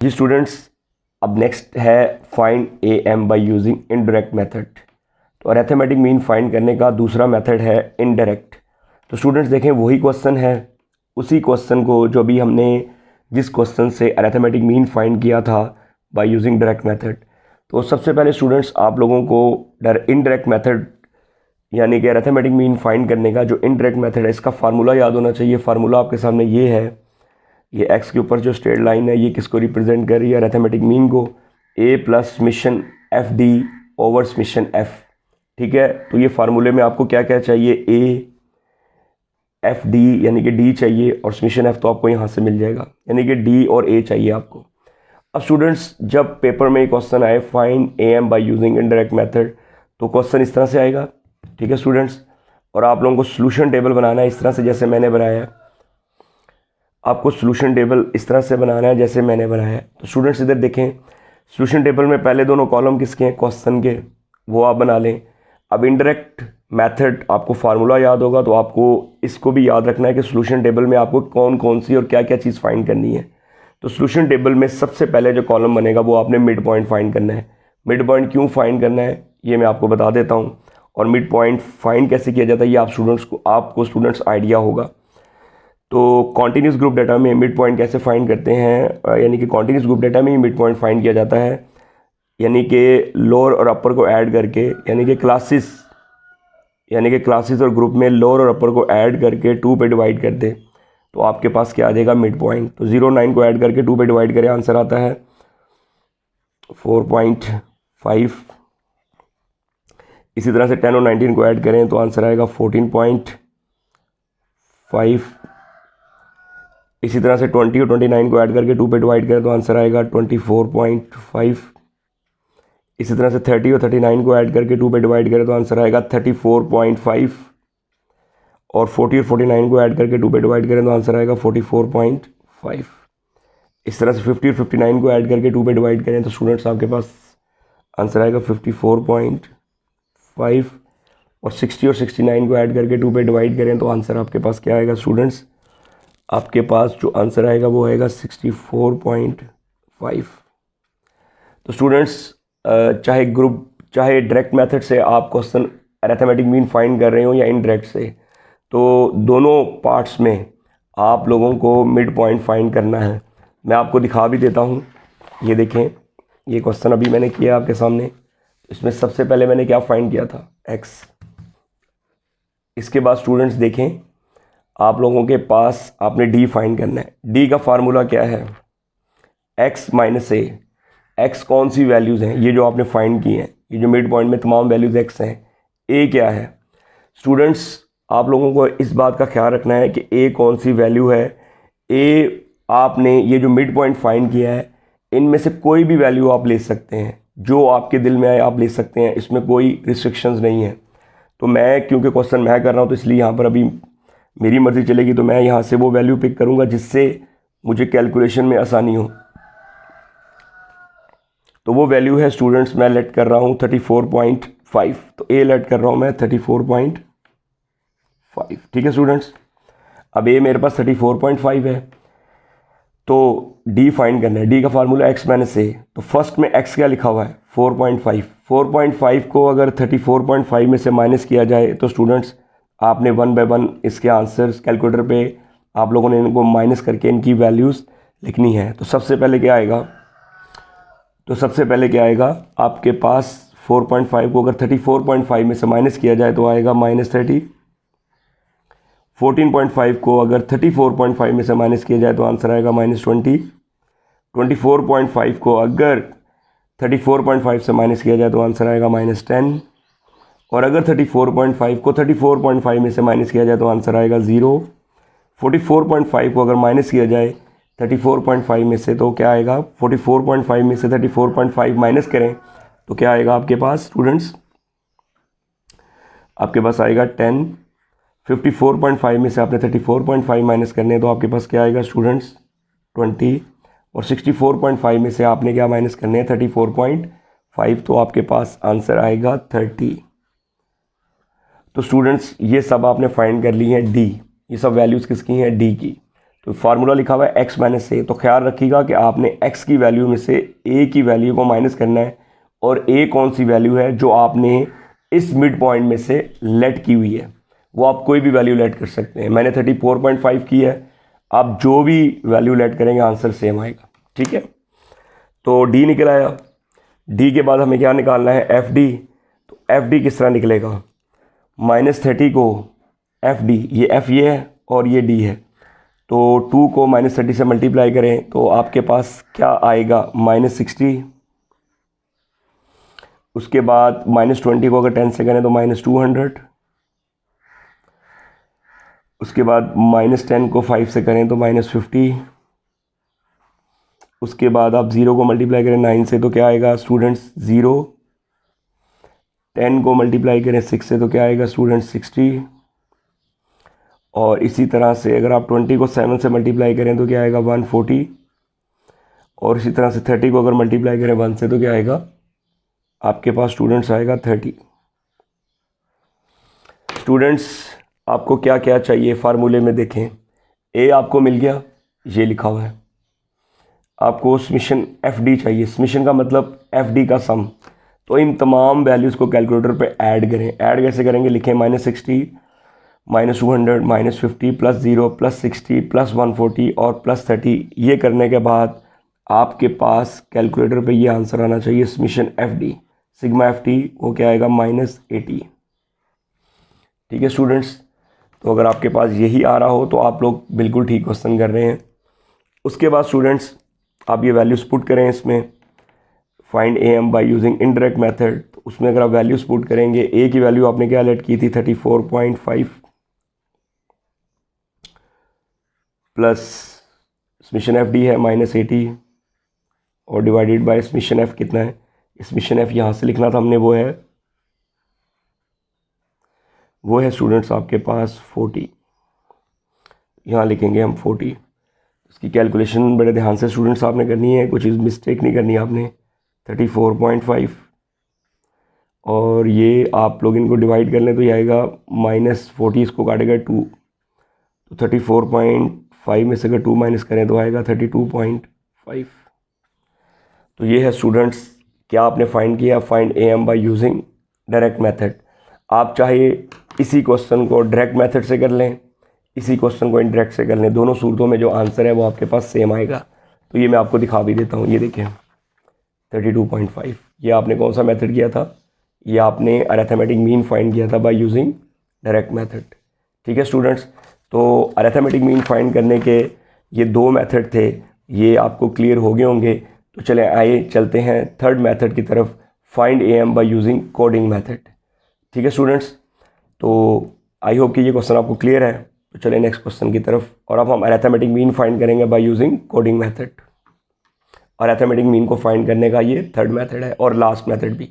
जी students, अब next है find A M by using indirect method. तो अरेथमेटिक मीन फाइंड करने का दूसरा मेथड है इनडायरेक्ट। तो स्टूडेंट्स देखें, वही क्वेश्चन है, उसी क्वेश्चन को जो भी हमने जिस क्वेश्चन से अरेथमेटिक मीन फाइंड किया था बाय यूजिंग डायरेक्ट मेथड। तो सबसे पहले स्टूडेंट्स आप लोगों को इनडायरेक्ट मेथड यानी कि अरेथमेटिक मीन फाइंड करने का जो इनडायरेक्ट मेथड है इसका फार्मूला याद होना चाहिए। फार्मूला आपके सामने ये है, ये एक्स के ऊपर जो स्ट्रेट लाइन है ये किसको रिप्रेजेंट कर रही है? अरेथमेटिक मीन को। A plus summation f d over summation f. ठीक है, तो ये फार्मूले में आपको क्या क्या चाहिए? ए एफ डी यानी कि डी चाहिए, और समेशन एफ तो आपको यहाँ से मिल जाएगा, यानी कि डी और ए चाहिए आपको। अब स्टूडेंट्स जब पेपर में क्वेश्चन आए find A M by using indirect method, तो क्वेश्चन इस तरह से आएगा। ठीक है स्टूडेंट्स, और आप लोगों को सोल्यूशन टेबल बनाना है इस तरह से जैसे मैंने बनाया है। आपको सोल्यूशन टेबल इस तरह से बनाना है जैसे मैंने बनाया है। तो स्टूडेंट्स इधर देखें, सोल्यूशन टेबल में पहले दोनों कॉलम किसके हैं? क्वेश्चन के, वो आप बना लें। अब इनडायरेक्ट मेथड आपको फार्मूला याद होगा, तो आपको इसको भी याद रखना है कि सोल्यूशन टेबल में आपको कौन कौन सी और क्या क्या चीज़ फाइंड करनी है। तो सोल्यूशन टेबल में सबसे पहले जो कॉलम बनेगा वो आपने मिड पॉइंट फाइंड करना है। मिड पॉइंट क्यों फाइंड करना है ये मैं आपको बता देता हूँ, और मिड पॉइंट फाइंड कैसे किया जाता है ये आपको स्टूडेंट्स आइडिया होगा। तो कॉन्टीन्यूस ग्रुप डाटा में मिड पॉइंट कैसे फाइंड करते हैं, यानी कि कॉन्टीन्यूस ग्रुप डाटा में ही मिड पॉइंट फाइंड किया जाता है, यानी कि लोअर और अपर को ऐड करके, यानी कि क्लासेस और ग्रुप में लोअर और अपर को ऐड करके 2 पे डिवाइड कर दे तो आपके पास क्या आ जाएगा? Mid point. तो 0 9 को ऐड करके 2 पे डिवाइड करें, आंसर आता है 4.5। इसी तरह से 10 और 19 को ऐड करें तो आंसर आएगा 14.5। इसी तरह से 20 और 29 को ऐड करके 2 पे डिवाइड करें तो आंसर आएगा 24.5। इसी तरह से 30 और 39 को ऐड करके 2 पे डिवाइड करें तो आंसर आएगा 34.5। और 40 और 49 को ऐड करके 2 पे डिवाइड करें तो आंसर आएगा 44.5। इस तरह से 50 और 59 को ऐड करके 2 पे डिवाइड करें तो स्टूडेंट्स आपके पास आंसर आएगा 54.5। और 60 और 69 को ऐड करके 2 पे डिवाइड करें तो आंसर आपके पास क्या आएगा स्टूडेंट्स? आपके पास जो आंसर आएगा वो आएगा 64.5। तो स्टूडेंट्स चाहे डायरेक्ट मेथड से आप क्वेश्चन अरिथमेटिक मीन फाइंड कर रहे हो या इनडायरेक्ट से, तो दोनों पार्ट्स में आप लोगों को मिड पॉइंट फाइंड करना है। मैं आपको दिखा भी देता हूँ, ये देखें, ये क्वेश्चन अभी मैंने किया आपके सामने। इसमें सबसे पहले मैंने क्या फाइंड किया था? एक्स। इसके बाद स्टूडेंट्स देखें, आप लोगों के पास आपने डी फाइंड करना है। डी का फार्मूला क्या है? एक्स माइनस ए। एक्स कौन सी वैल्यूज़ हैं? ये जो आपने फाइंड की हैं, ये जो मिड पॉइंट में तमाम वैल्यूज़ एक्स हैं। ए क्या है? स्टूडेंट्स आप लोगों को इस बात का ख्याल रखना है कि ए कौन सी वैल्यू है। ए आपने ये जो मिड पॉइंट फाइंड किया है, इनमें से कोई भी वैल्यू आप ले सकते हैं, जो आपके दिल में आए आप ले सकते हैं, इसमें कोई रिस्ट्रिक्शंस नहीं है। तो मैं क्योंकि क्वेश्चन मैं कर रहा हूँ तो इसलिए यहाँ पर अभी मेरी मर्ज़ी चलेगी, तो मैं यहाँ से वो वैल्यू पिक करूँगा जिससे मुझे कैलकुलेशन में आसानी हो। तो वो वैल्यू है स्टूडेंट्स, मैं लेट कर रहा हूँ 34.5। तो ए लेट कर रहा हूँ मैं 34.5। ठीक है स्टूडेंट्स, अब ए मेरे पास 34.5 है, तो डी फाइंड करना है। डी का फार्मूला एक्स माइनस ए। तो फर्स्ट में एक्स क्या लिखा हुआ है? 4.5। 4.5 को अगर 34.5 में से माइनस किया जाए तो स्टूडेंट्स आपने 1 बाय 1 इसके आंसर्स कैलकुलेटर पे आप लोगों ने इनको माइनस करके इनकी वैल्यूज़ लिखनी है। तो सबसे पहले क्या आएगा? आपके पास 4.5 को अगर 34.5 में से माइनस किया जाए तो आएगा -30। 14.5 को अगर 34.5 में से माइनस किया जाए तो आंसर आएगा -20। 24.5 को अगर 34.5 से माइनस किया जाए तो आंसर आएगा -10। और अगर 34.5 को 34.5 में से माइनस किया जाए तो आंसर आएगा 0। 44.5 को अगर माइनस किया जाए 34.5 में से तो क्या आएगा? 44.5 में से 34.5 माइनस करें तो क्या आएगा आपके पास स्टूडेंट्स? आपके पास आएगा 10। 54.5 में से आपने 34.5 माइनस करने तो आपके पास क्या आएगा स्टूडेंट्स? 20। और 64.5 में से आपने क्या माइनस करने हैं? 34.5। तो आपके पास आंसर आएगा 30। तो स्टूडेंट्स ये सब आपने फाइंड कर ली है डी। ये सब वैल्यूज़ किसकी हैं? डी की। तो फार्मूला लिखा हुआ है x माइनस ए, तो ख्याल रखिएगा कि आपने x की वैल्यू में से a की वैल्यू को माइनस करना है, और a कौन सी वैल्यू है जो आपने इस मिड पॉइंट में से लेट की हुई है, वो आप कोई भी वैल्यू लेट कर सकते हैं। मैंने 34.5 की है, आप जो भी वैल्यू लेट करेंगे आंसर सेम आएगा, ठीक है। तो d निकल आया। d के बाद हमें क्या निकालना है, fd। तो fd किस तरह निकलेगा, -30 को fd, ये f ये है और ये d है, तो 2 को -30 से मल्टीप्लाई करें तो आपके पास क्या आएगा, -60। उसके बाद -20 को अगर 10 से करें तो -200। उसके बाद -10 को 5 से करें तो -50। उसके बाद आप 0 को मल्टीप्लाई करें 9 से तो क्या आएगा स्टूडेंट्स 0। 10 को मल्टीप्लाई करें 6 से तो क्या आएगा स्टूडेंट्स 60। और इसी तरह से अगर आप 20 को 7 से मल्टीप्लाई करें तो क्या आएगा 140। और इसी तरह से 30 को अगर मल्टीप्लाई करें 1 से तो क्या आएगा आपके पास स्टूडेंट्स आएगा 30। स्टूडेंट्स आपको क्या क्या चाहिए फार्मूले में देखें, ए आपको मिल गया, ये लिखा हुआ है। आपको समीशन FD चाहिए, समीशन का मतलब FD का सम। तो इन तमाम वैल्यूज़ को कैलकुलेटर पे ऐड करें। ऐड कैसे करेंगे, लिखें -60 -200 -50 +0 +60 +140 और +30। ये करने के बाद आपके पास कैलकुलेटर पे ये आंसर आना चाहिए समीशन FD, सिग्मा FT वो क्या आएगा -80। ठीक है स्टूडेंट्स, तो अगर आपके पास यही आ रहा हो तो आप लोग बिल्कुल ठीक क्वेश्चन कर रहे हैं। उसके बाद स्टूडेंट्स आप ये वैल्यूज़ पुट करें इसमें, find AM by using indirect method. तो उसमें अगर आप वैल्यूज़ पुट करेंगे, ए की वैल्यू आपने क्या लेट की थी 34.5 प्लस समीशन FD है -80 और डिवाइडेड बाय समीशन F कितना है, समीशन F यहाँ से लिखना था हमने, वो है स्टूडेंट्स आपके पास 40। यहाँ लिखेंगे हम 40। इसकी कैलकुलेशन बड़े ध्यान से स्टूडेंट्स आपने करनी है, कुछ मिस्टेक नहीं करनी आपने। 34.5 और ये आप लोग इनको डिवाइड कर लें तो ये आएगा -40, इसको काटेगा 2, तो 34.5 में से अगर 2 माइनस करें तो आएगा 32.5। तो ये है स्टूडेंट्स क्या आपने फाइंड किया, find AM by using direct method. आप चाहे इसी क्वेश्चन को डायरेक्ट मेथड से कर लें, इसी क्वेश्चन को इनडायरेक्ट से कर लें, दोनों सूरतों में जो आंसर है वो आपके पास सेम आएगा। तो ये मैं आपको दिखा भी देता हूँ, ये देखें 32.5, ये आपने कौन सा मेथड किया था, ये आपने अरिथमेटिक मीन फाइंड किया था बाय यूजिंग डायरेक्ट मेथड। ठीक है स्टूडेंट्स, तो अरिथमेटिक मीन फाइंड करने के ये 2 मेथड थे, ये आपको क्लियर हो गए होंगे। तो चले आइए चलते हैं थर्ड मेथड की तरफ, find AM by using coding method. ठीक है स्टूडेंट्स, तो आई होप कि ये क्वेश्चन आपको क्लियर है। तो चले नेक्स्ट क्वेश्चन की तरफ, और अब हम अरिथमेटिक मीन फाइंड करेंगे बाय यूजिंग कोडिंग मेथड। और अरिथमेटिक मीन को फाइंड करने का ये थर्ड मेथड है और लास्ट मेथड भी।